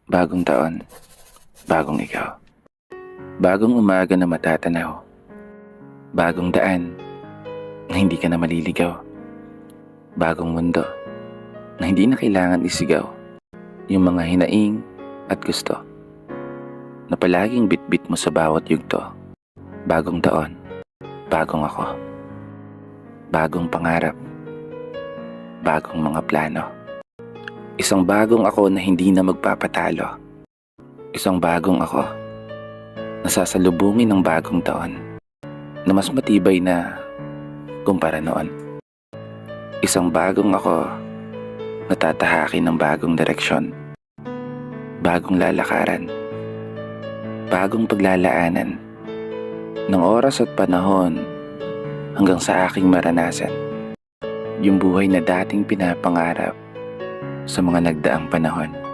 Bagong taon, bagong ikaw. Bagong umaga na matatanaw. Bagong daan na hindi ka na maliligaw. Bagong mundo na hindi na kailangan isigaw. Yung mga hinaing at gusto na palaging bitbit mo sa bawat yugto. Bagong taon, bagong ako. Bagong pangarap, bagong mga plano. Isang bagong ako na hindi na magpapatalo. Isang bagong ako na sasalubungin ng bagong taon na mas matibay na kumpara noon. Isang bagong ako na tatahakin ng bagong direksyon, bagong lalakaran, bagong paglalaanan ng oras at panahon hanggang sa aking maranasan yung buhay na dating pinapangarap sa mga nagdaang panahon.